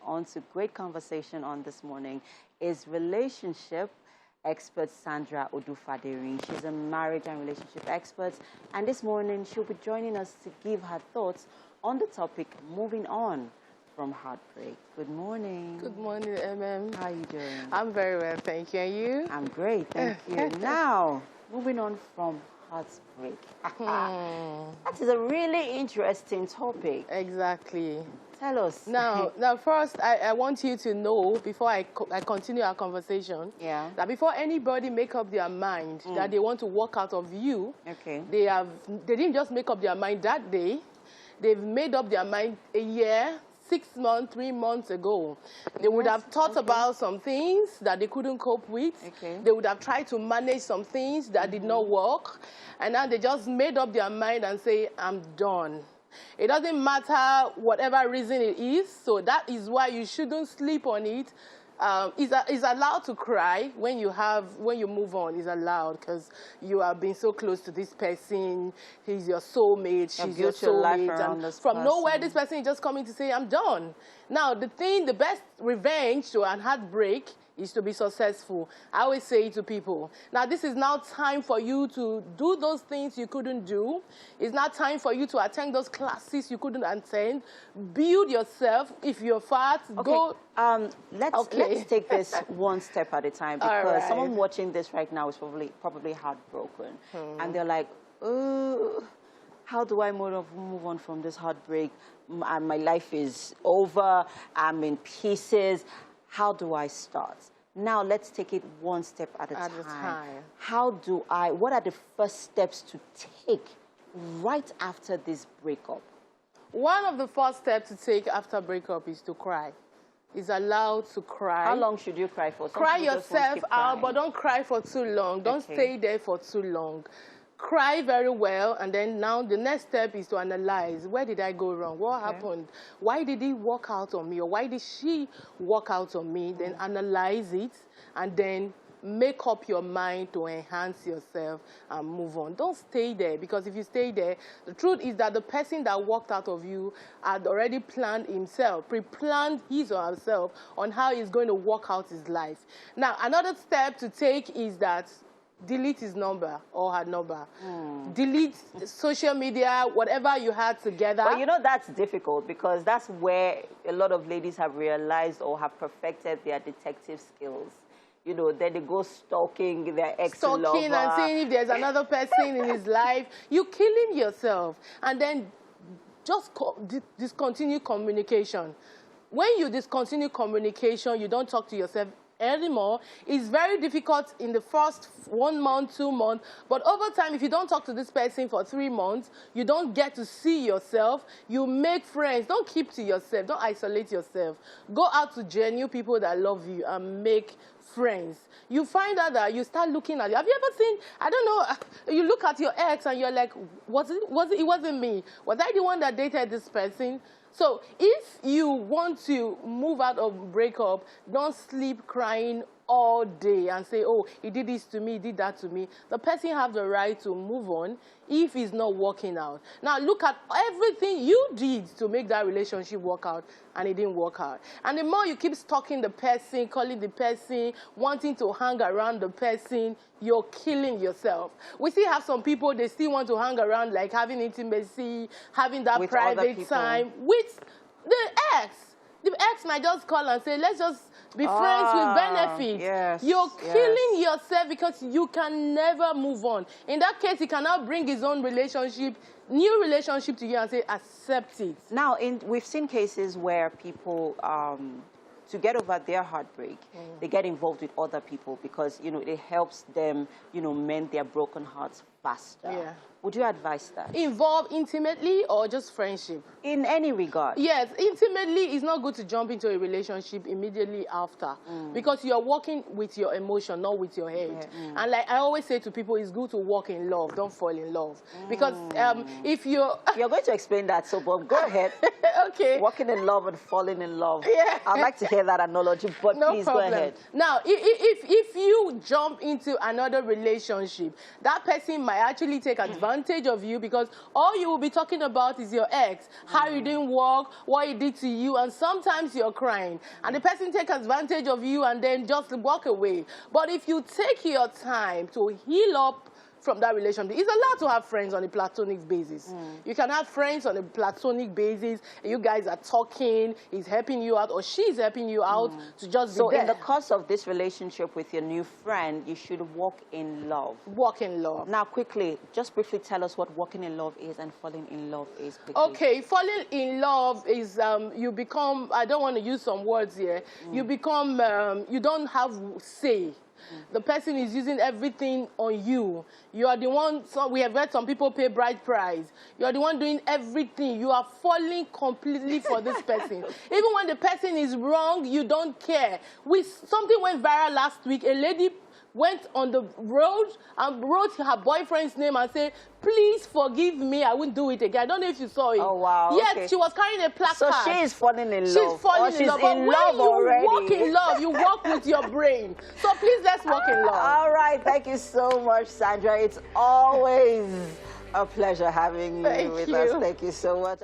on to great conversation on this morning is relationship expert Sandra Odufaderin. She's a marriage and relationship expert, and this morning she'll be joining us to give her thoughts on the topic moving on from heartbreak. Good morning. Good morning, MM. How are you doing? I'm very well, thank you. And you? I'm great, thank you. Now, moving on from heartbreak. That is a really interesting topic. Exactly. Tell us. Now first, I want you to know, before I continue our conversation, that before anybody make up their mind that they want to walk out of you, they didn't just make up their mind that day. They've made up their mind a year, 6 months, 3 months ago. They would have thought about some things that they couldn't cope with. They would have tried to manage some things that did not work. And now they just made up their mind and say, I'm done. It doesn't matter whatever reason it is. So that is why you shouldn't sleep on it. It's allowed to cry when you move on. It's allowed because you have been so close to this person. He's your soulmate. She's your soulmate. And from nowhere, this person is just coming to say, I'm done. Now, the best revenge to a heartbreak is to be successful. I always say to people, now this is now time for you to do those things you couldn't do. It's now time for you to attend those classes you couldn't attend. Build yourself. If you're fat, go. Let's take this one step at a time, because someone watching this right now is probably heartbroken. And they're like, oh, how do I move on from this heartbreak? My life is over. I'm in pieces. How do I start? Now let's take it one step at a time. What are the first steps to take right after this breakup? One of the first steps to take after breakup is to cry. It's allowed to cry. How long should you cry for? Cry yourself out, but don't cry for too long. Don't stay there for too long. Cry very well, and then now the next step is to analyze. Where did I go wrong? What happened? Why did he walk out on me? Or why did she walk out on me? Then analyze it, and then make up your mind to enhance yourself and move on. Don't stay there, because if you stay there, the truth is that the person that walked out of you had already planned himself, pre-planned his or herself on how he's going to walk out his life. Now, another step to take is that delete his number or her number. Delete social media, whatever you had together. But you know, that's difficult, because that's where a lot of ladies have realized or have perfected their detective skills. You know, then they go stalking their ex-lover. Stalking and seeing if there's another person in his life. You're killing yourself. And then just discontinue communication. When you discontinue communication, you don't talk to yourself anymore. It's very difficult in the first 1 month, 2 months, but over time, if you don't talk to this person for 3 months, you don't get to see yourself. You make friends. Don't keep to yourself. Don't isolate yourself. Go out to genuine people that love you and make friends. You find out that you start looking at it. Have you ever seen, I don't know, you look at your ex and you're like, it wasn't me. Was I the one that dated this person? So if you want to move out of breakup, don't sleep crying all day and say, oh, he did this to me, he did that to me. The person has the right to move on if it's not working out. Now look at everything you did to make that relationship work out, and it didn't work out. And the more you keep stalking the person, calling the person, wanting to hang around the person, you're killing yourself. We still have some people, they still want to hang around, like having intimacy, having that with private time with the ex. The ex might just call and say, let's just be friends with benefits. You're killing yourself, because you can never move on. In that case, he cannot bring his own relationship, new relationship to you and say, accept it. Now, we've seen cases where people, to get over their heartbreak, they get involved with other people, because, you know, it helps them, you know, mend their broken hearts faster. Would you advise that? Involve intimately or just friendship? In any regard. Yes, intimately is not good to jump into a relationship immediately after, because you're working with your emotion, not with your head. And like I always say to people, it's good to walk in love, don't fall in love. Because if you're... You're going to explain that, so Bob, go ahead. Okay. Walking in love and falling in love. I'd like to hear that analogy, but please go ahead. Now, if you jump into another relationship, that person might actually take advantage of you because all you will be talking about is your ex, how you didn't work, what he did to you, and sometimes you're crying. And the person takes advantage of you and then just walk away. But if you take your time to heal up from that relationship, it's allowed to have friends on a platonic basis. You can have friends on a platonic basis, and you guys are talking, he's helping you out, or she's helping you out to just be there. So in the course of this relationship with your new friend, you should walk in love. Walk in love. Now, quickly, just briefly tell us what walking in love is and falling in love is. Quickly. Okay, falling in love is you become, I don't want to use some words here, you become, you don't have say. The person is using everything on you. You are the one, so we have heard some people pay bride price. You are the one doing everything. You are falling completely for this person. Even when the person is wrong, you don't care. Something went viral last week. A lady went on the road and wrote her boyfriend's name and said, please forgive me, I won't do it again. I don't know if you saw it. Oh, wow. Yes, she was carrying a placard. So she is falling in love. She's falling in love. But when you walk in love, you walk with your brain. So please, let's walk in love. All right. Thank you so much, Sandra. It's always a pleasure having you with us. Thank you so much.